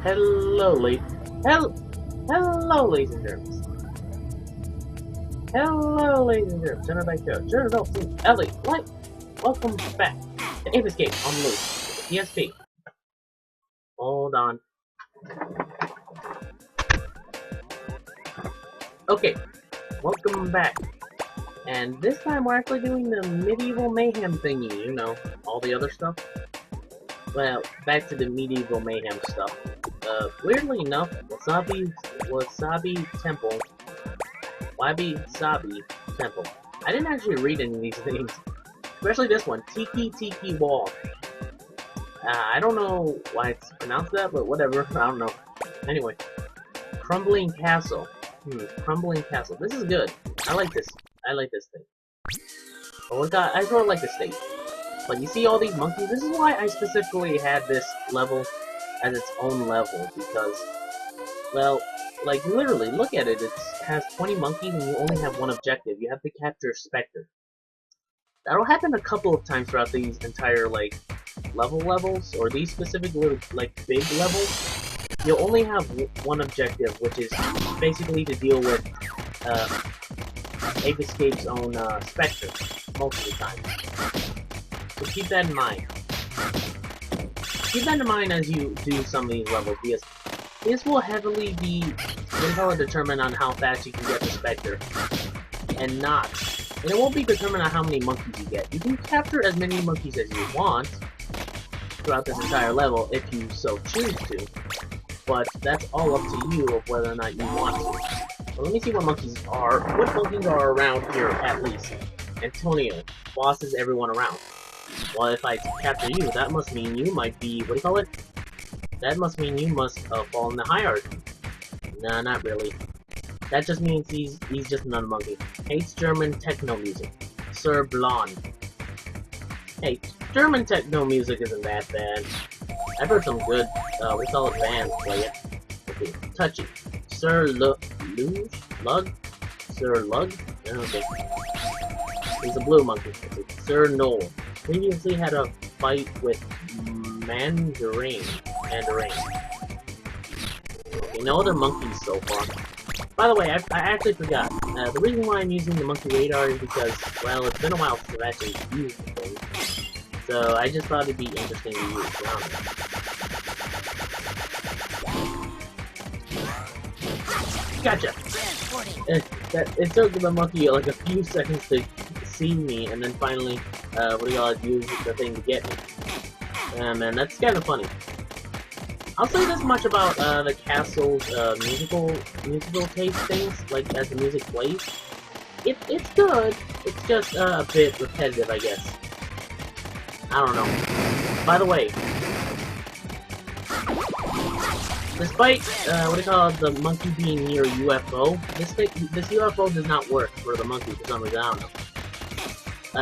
Hello, hello, ladies and germs. Hello, ladies and germs. Turn back to Journal to Ellie. What? Welcome back to Ape Escape on loose. PSP. Hold on. Okay, welcome back. And this time we're actually doing the medieval mayhem thingy. You know, all the other stuff. Well, back to the medieval mayhem stuff. Weirdly enough, Wasabi Temple. Wabi-Sabi Temple. I didn't actually read any of these names. Especially this one, Tiki Wall. I don't know why it's pronounced that, but whatever. I don't know. Anyway, Crumbling Castle. Crumbling Castle. This is good. I like this. I like this thing. But I sort of like the state. But you see all these monkeys? This is why I specifically had this level as its own level, because, well, like, literally, look at it. It has 20 monkeys and you only have one objective. You have to capture Spectre. That'll happen a couple of times throughout these entire, like, levels, or these specific, like, big levels. You'll only have one objective, which is basically to deal with, Ape Escape's own, Spectre, most of the time. So keep that in mind. Keep that in mind as you do some of these levels, because this will heavily be determined on how fast you can get the Spectre, and it won't be determined on how many monkeys you get. You can capture as many monkeys as you want throughout this entire level if you so choose to, but that's all up to you of whether or not you want to. So let me see what monkeys are around here at least. Antonio bosses everyone around. Well, if I capture you, that must mean you might be, what do you call it? That must mean you must fall in the hierarchy. Nah, not really. That just means he's just another monkey. Hates German techno music. Sir Blonde. Hey, German techno music isn't that bad. I've heard some good, what do you call it, bands play it. Okay, Touchy. Sir Lug? Sir Lug? Okay. He's a blue monkey. Sir Noel. Previously had a fight with Mandarin. Okay, no other monkeys so far. By the way, I actually forgot. The reason why I'm using the monkey radar is because, well, it's been a while since I've actually used the thing. So I just thought it'd be interesting to use around it. Gotcha! It took the monkey like a few seconds to see me, and then finally, use the thing to get me. Man, that's kind of funny. I'll say this much about the castle's musical taste things, like as the music plays. It's good. It's just a bit repetitive, I guess. I don't know. By the way, despite the monkey being near a UFO, this UFO does not work for the monkey for some reason. I don't know.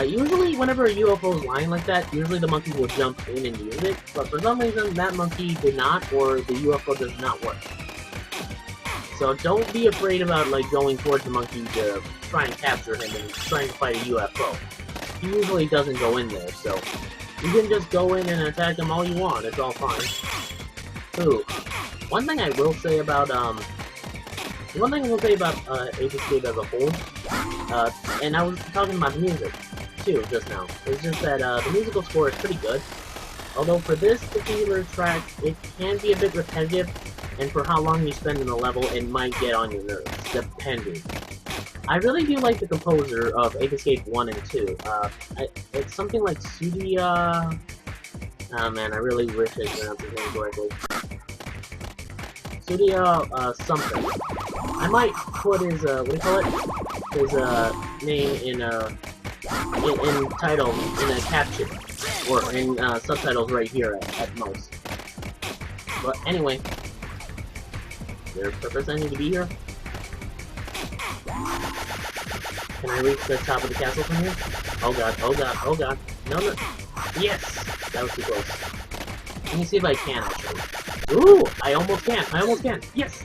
Usually, whenever a UFO is lying like that, usually the monkey will jump in and use it, but for some reason, that monkey did not, or the UFO does not work. So don't be afraid about, like, going towards the monkey to try and capture him and trying to fight a UFO. He usually doesn't go in there, so you can just go in and attack him all you want, it's all fine. Ooh. One thing I will say about, Ape Escape as a whole, and I was talking about music, too, just now. It's just that, the musical score is pretty good. Although for this particular track, it can be a bit repetitive, and for how long you spend in the level, it might get on your nerves, depending. I really do like the composer of Ape Escape 1 and 2. It's something like Sudia... Oh man, I really wish I pronounced his name correctly. Sudia, something. I might put his, his, name in title, in a caption, or in, subtitles right here at most. But anyway, is there a purpose I need to be here? Can I reach the top of the castle from here? Oh god, oh god, oh god. No. Yes! That was too close. Let me see if I can, actually. Ooh! I almost can! Yes!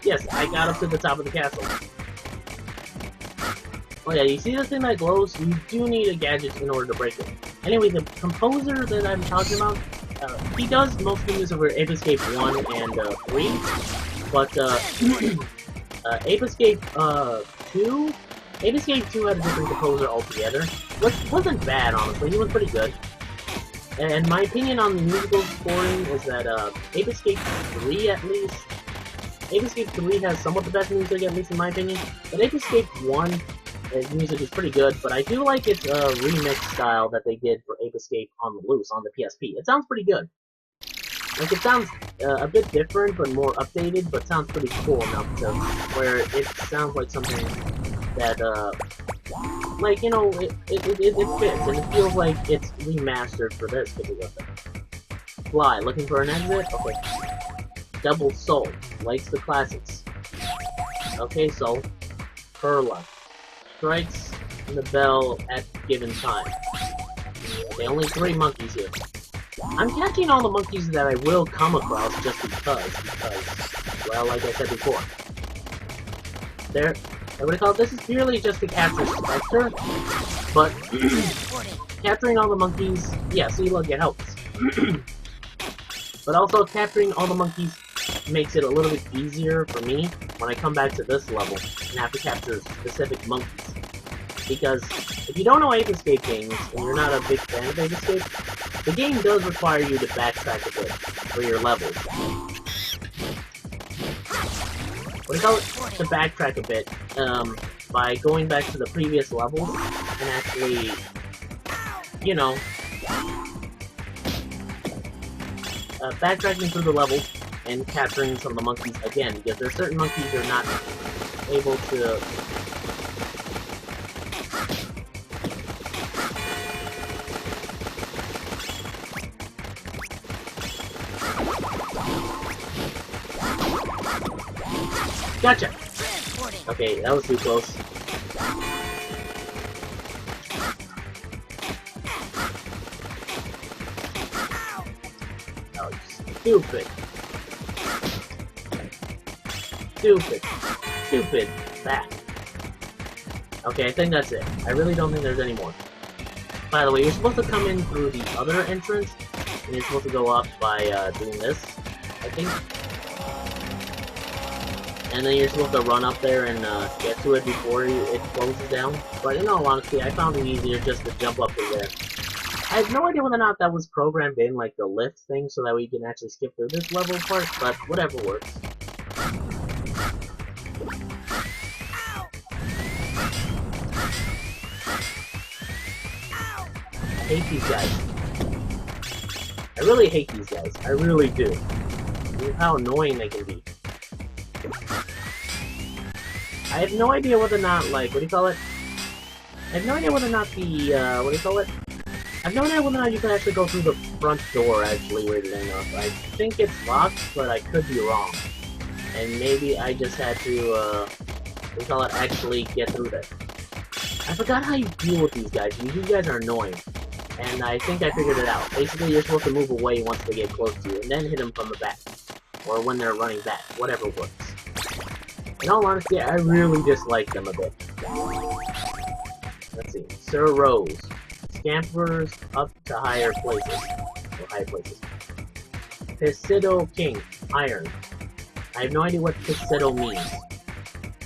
Yes, I got up to the top of the castle. Oh yeah, you see this thing that glows? You do need a gadget in order to break it. Anyway, the composer that I'm talking about, he does most of the music for Ape Escape 1 and 3, but Ape Escape 2? Ape Escape 2 had a different composer altogether, which wasn't bad, honestly. He was pretty good. And my opinion on the musical scoring is that Ape Escape 3, at least, Ape Escape 3 has somewhat the best music, at least in my opinion, but Ape Escape 1, his music is pretty good, but I do like its remix style that they did for Ape Escape on the Loose, on the PSP. It sounds pretty good. Like, it sounds a bit different, but more updated, but sounds pretty cool enough to where it sounds like something that, like, you know, it fits, and it feels like it's remastered for this particular thing. Fly, looking for an exit? Okay. Double Soul, likes the classics. Okay, Soul. Perla. Strikes the bell at given time. Okay, only 3 monkeys here. I'm catching all the monkeys that I will come across just because, well, like I said before. What do you call it? This is purely just to capture Spectre, but capturing all the monkeys, yeah, see, look, it helps. But also, capturing all the monkeys makes it a little bit easier for me when I come back to this level and have to capture specific monkeys. Because if you don't know Ape Escape games, and you're not a big fan of Ape Escape, the game does require you to backtrack a bit for your levels. What do you call it? To backtrack a bit, by going back to the previous levels and actually, you know, backtracking through the levels and capturing some of the monkeys again, because there are certain monkeys you're not able to... Gotcha! Okay, that was too close. Oh, stupid. Stupid. That. Okay, I think that's it. I really don't think there's any more. By the way, you're supposed to come in through the other entrance, and you're supposed to go up by doing this, I think. And then you're supposed to run up there and get to it before it closes down. But in all honesty, I found it easier just to jump up through there. I have no idea whether or not that was programmed in, like the lift thing, so that we can actually skip through this level part, but whatever works. I hate these guys. I really hate these guys. I really do. Look how annoying they can be. I have no idea whether or not, like, what do you call it? I have no idea whether or not the, what do you call it? I have no idea whether or not you can actually go through the front door, actually, weirdly enough. I think it's locked, but I could be wrong. And maybe I just had to, what do you call it, actually get through there. I forgot how you deal with these guys. These guys are annoying. And I think I figured it out. Basically, you're supposed to move away once they get close to you, and then hit them from the back. Or when they're running back. Whatever works. In all honesty, I really dislike them a bit. Let's see. Sir Rose. Scampers up to higher places. Or high places. Pisido King. Iron. I have no idea what Pisido means.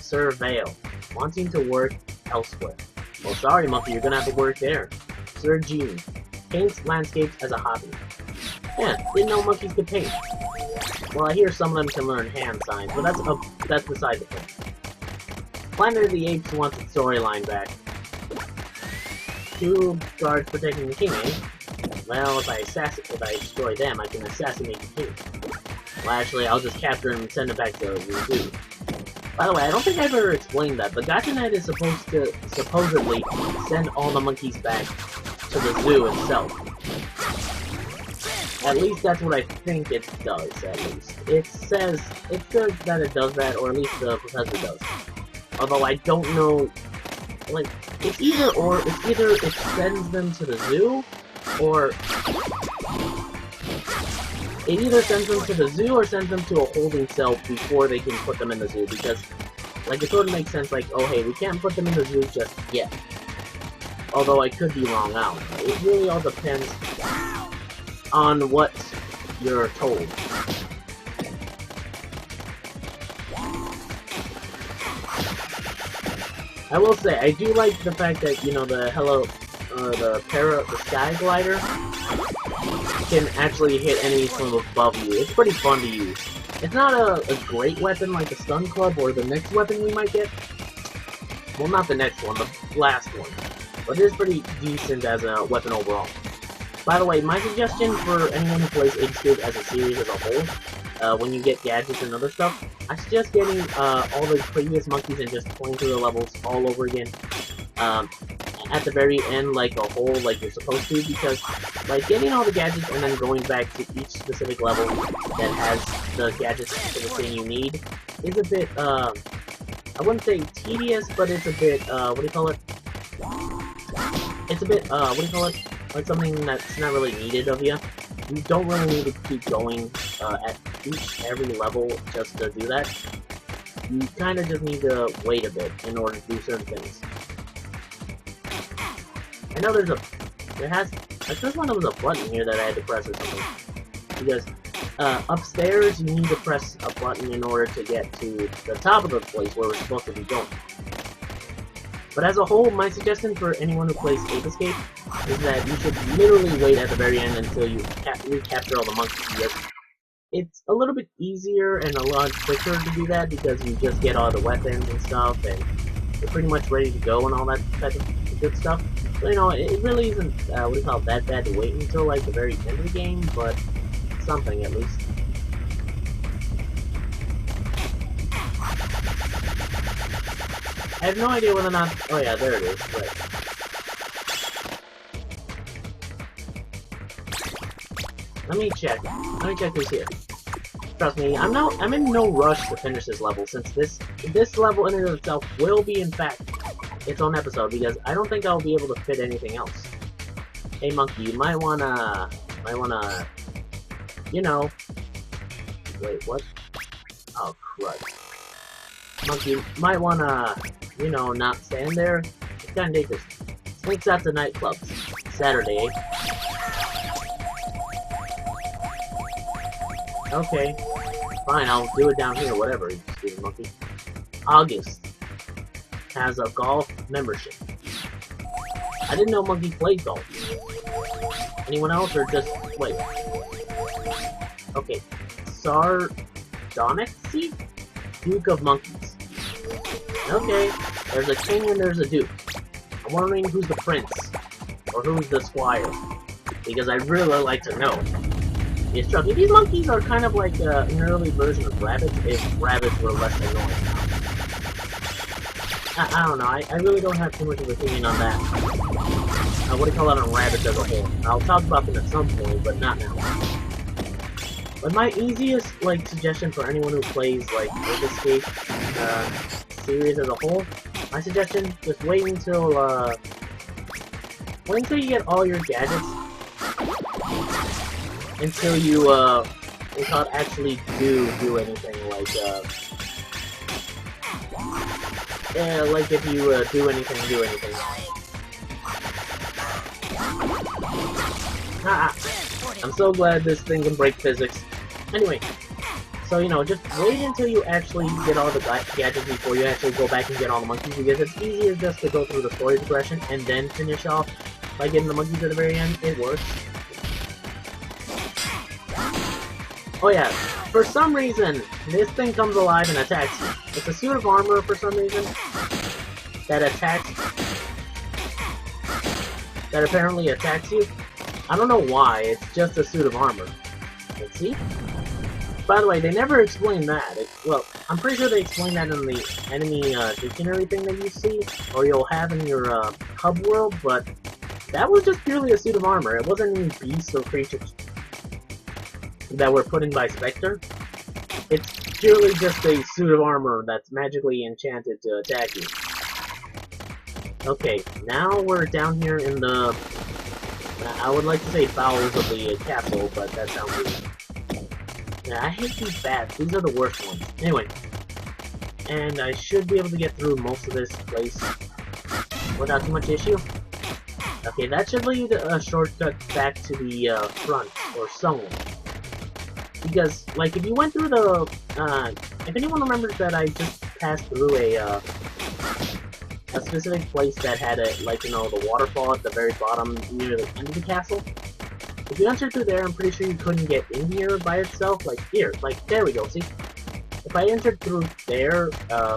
Sir Vale. Wanting to work elsewhere. Well, sorry, monkey, you're gonna have to work there. Sir Gene. Paints landscapes as a hobby. Yeah, didn't know monkeys could paint. Well, I hear some of them can learn hand signs, but that's beside the point. Planet of the Apes wants its storyline back. 2 guards protecting the king, eh? Well, if I destroy them, I can assassinate the king. Well, actually, I'll just capture him and send him back to the zoo. By the way, I don't think I've ever explained that, but Gotcha is supposed to supposedly send all the monkeys back to the zoo itself. At least that's what I think it does, at least. It says that it does that, or at least the professor does. Although I don't know, like, it's either it sends them to the zoo, or it either sends them to the zoo or sends them to a holding cell before they can put them in the zoo, because, like, it sort of makes sense, like, oh hey, we can't put them in the zoo just yet. Although I could be wrong out. It really all depends. on what you're told. I will say, I do like the fact that, you know, the Sky Glider can actually hit enemies from above you. It's pretty fun to use. It's not a great weapon like the Stun Club or the next weapon we might get. Well, not the next one, the last one. But it is pretty decent as a weapon overall. By the way, my suggestion for anyone who plays Ape Escape as a series as a whole, when you get gadgets and other stuff, I suggest getting all the previous monkeys and just playing through the levels all over again. At the very end, like a whole, like you're supposed to, because like getting all the gadgets and then going back to each specific level that has the gadgets for the thing you need is a bit, I wouldn't say tedious, but it's a bit, what do you call it? It's a bit, what do you call it? Like something that's not really needed of you. You don't really need to keep going at every level just to do that. You kind of just need to wait a bit in order to do certain things. I know there's a, I just one there was a button here that I had to press or something. Because upstairs you need to press a button in order to get to the top of the place where we're supposed to be going. But as a whole, my suggestion for anyone who plays Ape Escape is that you should literally wait at the very end until you recapture all the monkeys. Because it's a little bit easier and a lot quicker to do that because you just get all the weapons and stuff and you're pretty much ready to go and all that type of good stuff. So, you know, it really isn't, what do you call it, that bad to wait until, like, the very end of the game, but something, at least. I have no idea whether or not, oh yeah, there it is, right. Let me check who's here. Trust me, I'm in no rush to finish this level, since this level in and of itself will be, in fact, its own episode, because I don't think I'll be able to fit anything else. Hey monkey, you might wanna, you know, wait, what? Oh, crud. Monkey, you might wanna, you know, not stand there. It's kinda dangerous. Snakes out to nightclubs. Saturday. Okay. Fine, I'll do it down here, whatever, you stupid monkey. August has a golf membership. I didn't know Monkey played golf. Anyone else, or just... wait. Okay. Sardonyxy? Duke of Monkeys. Okay. There's a king and there's a duke. I'm wondering who's the prince. Or who's the squire. Because I'd really like to know. Yes, trust me, these monkeys are kind of like an early version of rabbits, if rabbits were less annoying. I don't know, I really don't have too much of an opinion on that. What do you call it on rabbits as a whole? I'll talk about them at some point, but not now. But my easiest, like, suggestion for anyone who plays, like, Ape Escape series as a whole, my suggestion, just wait until you get all your gadgets, until you, without actually do anything, like, yeah, like if you, do anything. I'm so glad this thing can break physics. Anyway, so, you know, just wait until you actually get all the gadgets before you actually go back and get all the monkeys, because it's easier just to go through the story progression and then finish off by getting the monkeys at the very end. It works. Oh yeah, for some reason, this thing comes alive and attacks you. It's a suit of armor for some reason that apparently attacks you. I don't know why, it's just a suit of armor. Let's see? By the way, they never explain that. Well, I'm pretty sure they explain that in the enemy dictionary thing that you see, or you'll have in your hub world, but that was just purely a suit of armor. It wasn't any beasts or creatures that were put in by Spectre. It's purely just a suit of armor that's magically enchanted to attack you. Okay, now we're down here in the... I would like to say bowels of the castle, but that sounds weird. Yeah, I hate these bats. These are the worst ones. Anyway. And I should be able to get through most of this place without too much issue. Okay, that should lead a shortcut back to the front or someone. Because, like, if you went through the, if anyone remembers that I just passed through a specific place that had a, like, you know, the waterfall at the very bottom near the end of the castle. If you entered through there, I'm pretty sure you couldn't get in here by itself. Like, here, like, there we go, see? If I entered through there,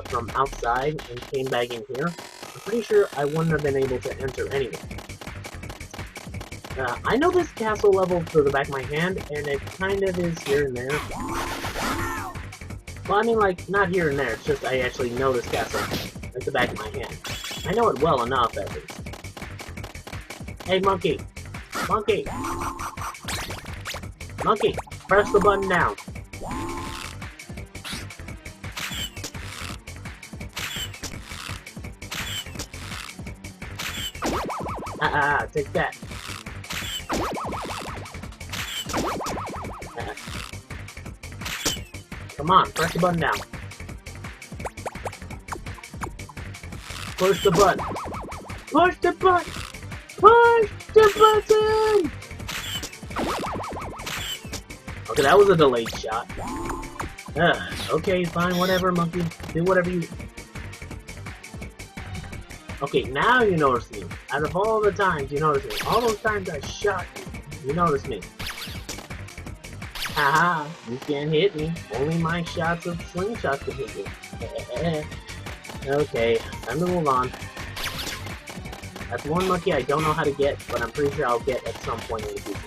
from outside and came back in here, I'm pretty sure I wouldn't have been able to enter anyway. I know this castle level through the back of my hand, and it kind of is here and there. Well, I mean, like, not here and there, it's just I actually know this castle like the back of my hand. I know it well enough, at least. Hey, monkey! Monkey! Monkey! Press the button now! Take that. Come on, press the button now. Push the button. Push the button. Push the button. Okay, that was a delayed shot. Okay, fine, whatever, monkey. Do whatever you... Okay, now you notice me. Out of all the times you notice me, all those times I shot you, you notice me. Haha, you can't hit me. Only my shots of slingshots can hit you. Okay, time to move on. That's one monkey I don't know how to get, but I'm pretty sure I'll get at some point in the future.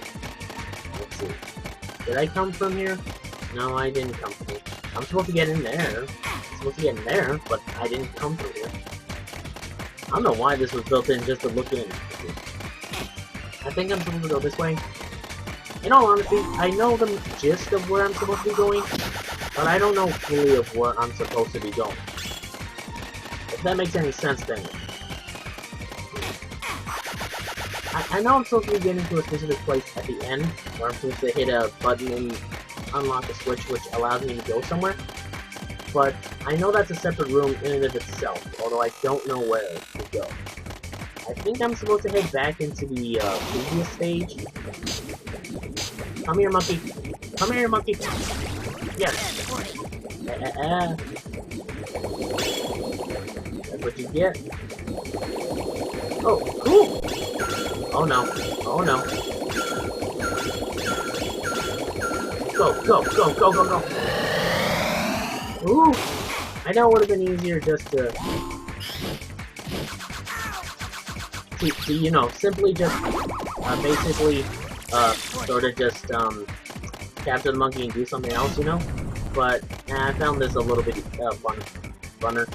Let's see. Did I come from here? No, I didn't come from here. I'm supposed to get in there. I'm supposed to get in there, but I didn't come from here. I don't know why this was built in just to look in. I think I'm supposed to go this way. In all honesty, I know the gist of where I'm supposed to be going, but I don't know fully of where I'm supposed to be going. If that makes any sense then. I know I'm supposed to be getting to a specific place at the end, where I'm supposed to hit a button and unlock a switch which allows me to go somewhere. But I know that's a separate room in and of itself, although I don't know where to go. I think I'm supposed to head back into the previous stage. Come here, monkey. Come here, monkey. Yes. That's what you get. Oh, cool. Oh no. Oh no. Go, go, go, go, go, go. Ooh! I know it would have been easier just to you know, simply just, basically, sort of just, capture the monkey and do something else, you know? But, I found this a little bit, funner.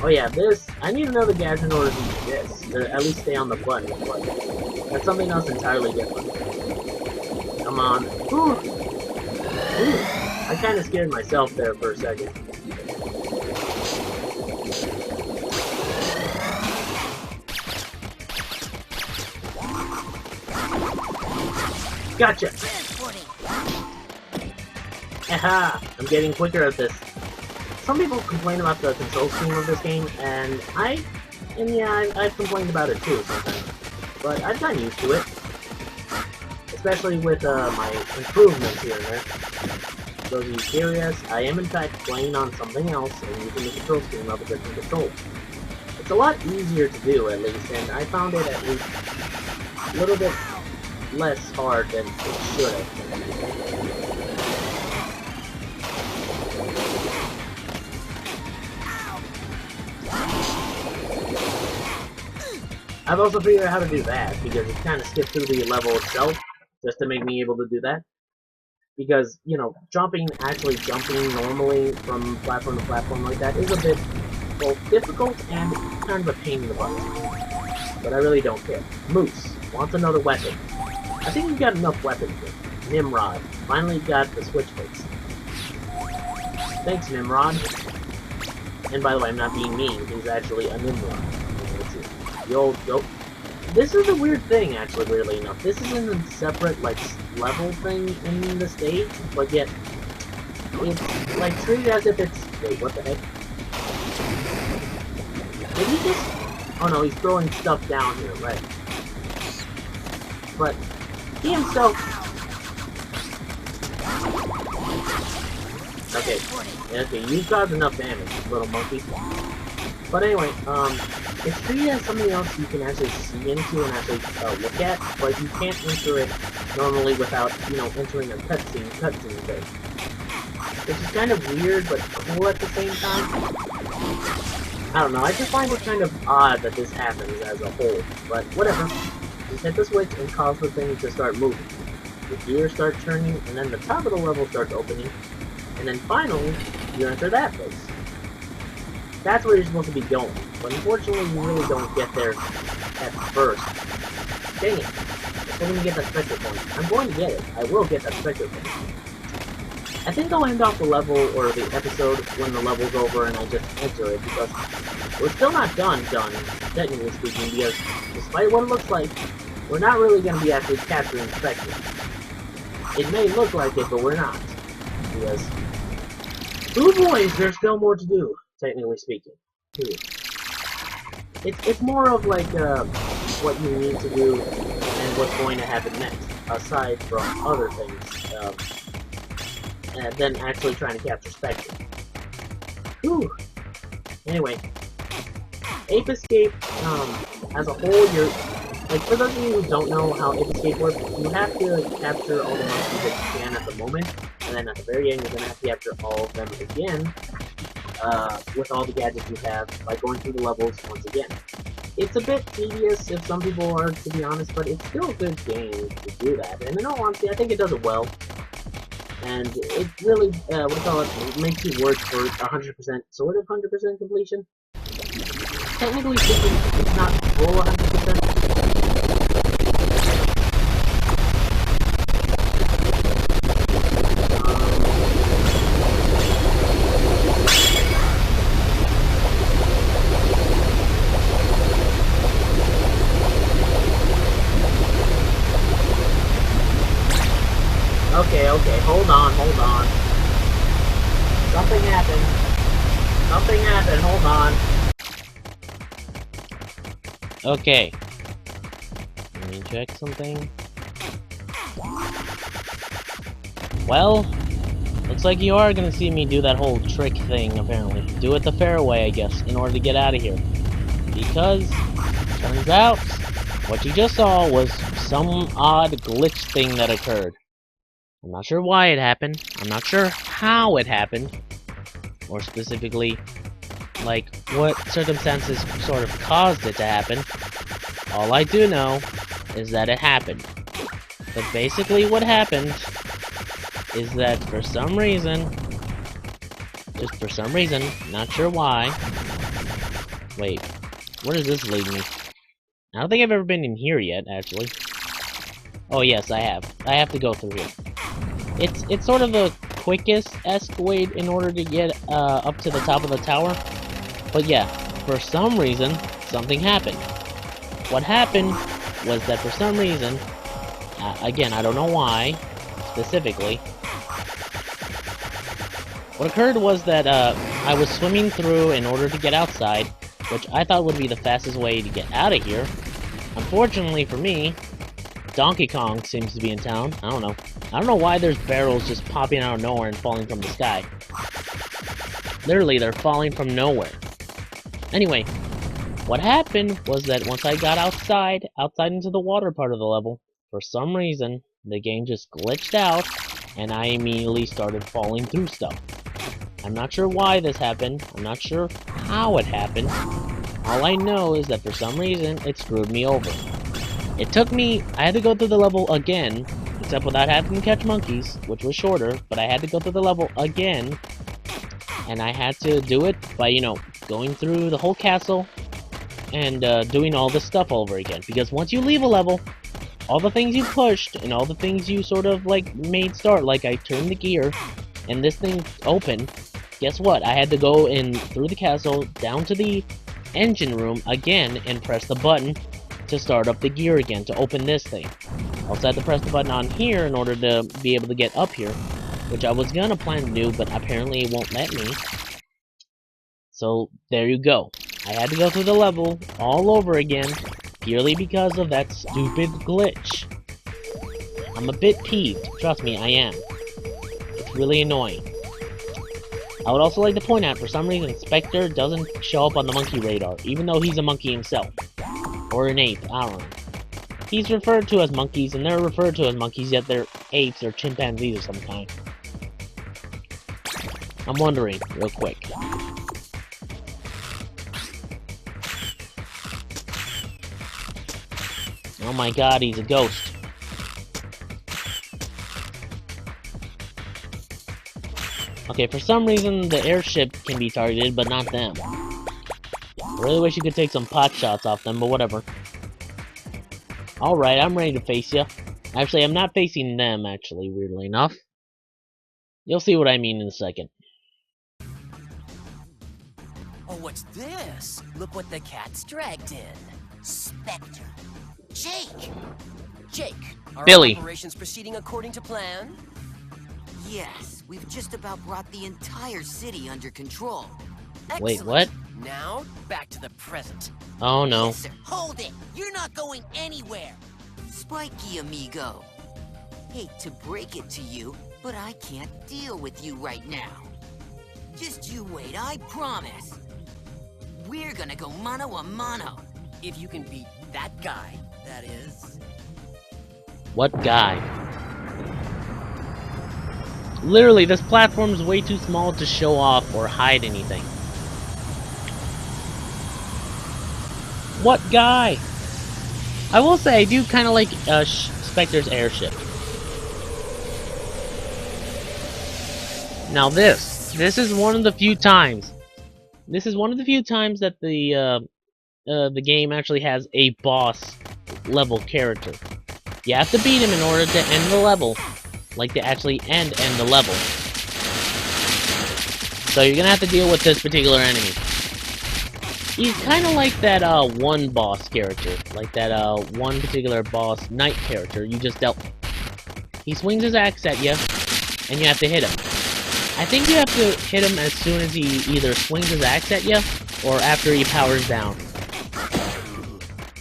Oh yeah, this, I need another gadget in order to do this, to at least stay on the button, but that's something else entirely different. Come on. Ooh! Ooh! I kinda scared myself there for a second. Gotcha! Aha! I'm getting quicker at this. Some people complain about the control scheme of this game, and yeah, I've complained about it too sometimes. But I've gotten used to it. Especially with, my improvements here and there. So if you're curious, I am in fact playing on something else and using the control scheme of a different control. It's a lot easier to do, at least, and I found it at least a little bit less hard than it should have. I've also figured out how to do that, because it kind of skipped through the level itself, just to make me able to do that. Because, you know, actually jumping normally from platform to platform like that is a bit, both difficult and kind of a pain in the butt. But I really don't care. Moose wants another weapon. I think we've got enough weapons here. Nimrod finally got the switch fixed. Thanks, Nimrod. And by the way, I'm not being mean, he's actually a Nimrod. The old goat. This is a weird thing, actually, weirdly enough. This isn't a separate, like, level thing in the stage, but yet it's, like, treated as if it's... Wait, what the heck? Did he just... Oh no, he's throwing stuff down here, right. But he himself Okay, you've caused enough damage, little monkey. But anyway, it's treated as something else you can actually see into and actually look at, but you can't enter it normally without, you know, entering a cutscene thing. Which is kind of weird, but cool at the same time. I don't know, I just find it kind of odd that this happens as a whole, but whatever. Just hit the switch and cause the thing to start moving. The gears start turning, and then the top of the level starts opening, and then finally, you enter that place. That's where you're supposed to be going, but unfortunately you really don't get there at first. Dang it. I'm still gonna get that spectre point. I'm going to get it. I will get that spectre point. I think I'll end off the level, or the episode, when the level's over and I just enter it, because we're still not done, technically speaking, because despite what it looks like, we're not really gonna be actually capturing spectres. It may look like it, but we're not. Because, ooh boys, there's still more to do, technically speaking. It's more of like, what you need to do and what's going to happen next, aside from other things, than actually trying to capture spectres. Whew. Anyway, Ape Escape, as a whole, like, for those of you who don't know how Ape Escape works, you have to capture all the monkeys that you can at the moment, and then at the very end, you're gonna have to capture all of them again, with all the gadgets you have, by going through the levels once again. It's a bit tedious if some people are, to be honest, but it's still a good game to do that, and in all honesty, I think it does it well. And it really, it makes you work for 100%, sort of 100% completion. Technically speaking, it's not full 100%. Okay, hold on. Something happened, hold on. Okay. Let me check something. Well, looks like you are gonna see me do that whole trick thing, apparently. Do it the fair way, I guess, in order to get out of here. Because, turns out, what you just saw was some odd glitch thing that occurred. I'm not sure why it happened, I'm not sure how it happened, or specifically, like, what circumstances sort of caused it to happen. All I do know is that it happened. But basically what happened is that for some reason, just for some reason, not sure why. Wait, where does this lead me? I don't think I've ever been in here yet, actually. Oh yes, I have. I have to go through here. It's sort of the quickest-esque way in order to get up to the top of the tower. But yeah, for some reason, something happened. What happened was that for some reason, again, I don't know why, specifically, what occurred was that I was swimming through in order to get outside, which I thought would be the fastest way to get out of here. Unfortunately for me, Donkey Kong seems to be in town. I don't know. I don't know why there's barrels just popping out of nowhere and falling from the sky. Literally, they're falling from nowhere. Anyway, what happened was that once I got outside into the water part of the level, for some reason, the game just glitched out, and I immediately started falling through stuff. I'm not sure why this happened. I'm not sure how it happened. All I know is that for some reason, it screwed me over. It took me, I had to go through the level again, except without having to catch monkeys, which was shorter, but I had to go through the level again, and I had to do it by, you know, going through the whole castle, and doing all this stuff over again. Because once you leave a level, all the things you pushed, and all the things you sort of, like, made start, like I turned the gear, and this thing opened, guess what? I had to go in through the castle, down to the engine room again, and press the button to start up the gear again, to open this thing. I also had to press the button on here in order to be able to get up here, which I was gonna plan to do, but apparently it won't let me. So, there you go. I had to go through the level all over again, purely because of that stupid glitch. I'm a bit peeved, trust me, I am. It's really annoying. I would also like to point out, for some reason, Spectre doesn't show up on the monkey radar, even though he's a monkey himself. Or an ape, I don't know. He's referred to as monkeys, and they're referred to as monkeys, yet they're apes or chimpanzees of some kind. I'm wondering, real quick. Oh my god, he's a ghost. Okay, for some reason, the airship can be targeted, but not them. I really wish you could take some pot shots off them, but whatever. Alright, I'm ready to face you. Actually, I'm not facing them, actually, weirdly enough. You'll see what I mean in a second. Oh, what's this? Look what the cat's dragged in. Spectre. Jake! Jake, are Billy. our operations proceeding according to plan? Yes, we've just about brought the entire city under control. Excellent. Wait, what? Now, back to the present. Oh no. Yes, sir. Hold it! You're not going anywhere! Spiky, amigo. Hate to break it to you, but I can't deal with you right now. Just you wait, I promise. We're gonna go mano a mano. If you can beat that guy, that is. What guy? Literally, this platform is way too small to show off or hide anything. What guy? I will say, I do kind of like Spectre's airship. Now this is one of the few times. This is one of the few times that the game actually has a boss level character. You have to beat him in order to end the level. Like to actually end the level. So you're gonna have to deal with this particular enemy. He's kind of like that one boss character, like that one particular boss knight character you just dealt with. He swings his axe at you, and you have to hit him. I think you have to hit him as soon as he either swings his axe at you, or after he powers down.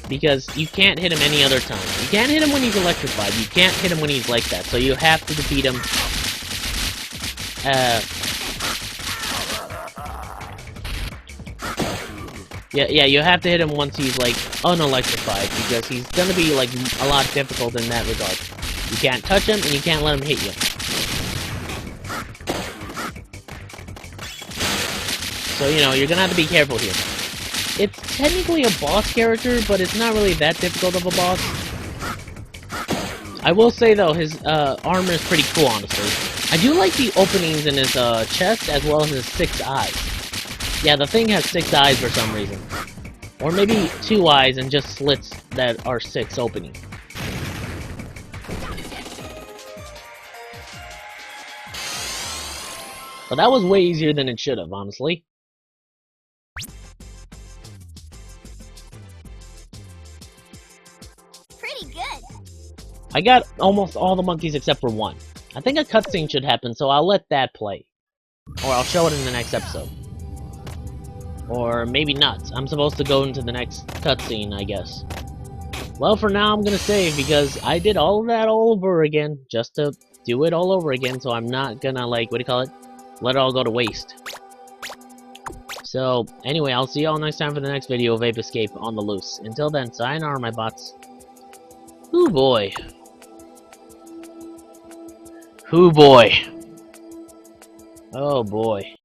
Because you can't hit him any other time. You can't hit him when he's electrified. You can't hit him when he's like that. So you have to defeat him. Yeah, you have to hit him once he's like unelectrified, because he's gonna be like a lot difficult in that regard. You can't touch him and you can't let him hit you. So you know, you're gonna have to be careful here. It's technically a boss character, but it's not really that difficult of a boss. I will say though, his armor is pretty cool, honestly. I do like the openings in his chest as well as his 6 eyes. Yeah, the thing has 6 eyes for some reason. Or maybe 2 eyes and just slits that are 6 opening. But that was way easier than it should have, honestly. I got almost all the monkeys except for one. I think a cutscene should happen, so I'll let that play. Or I'll show it in the next episode. Or maybe not. I'm supposed to go into the next cutscene, I guess. Well, for now, I'm gonna save, because I did all of that all over again, just to do it all over again, so I'm not gonna, like, what do you call it? Let it all go to waste. So, anyway, I'll see y'all next time for the next video of Ape Escape on the loose. Until then, sayonara, my bots. Ooh boy. Ooh boy. Oh boy.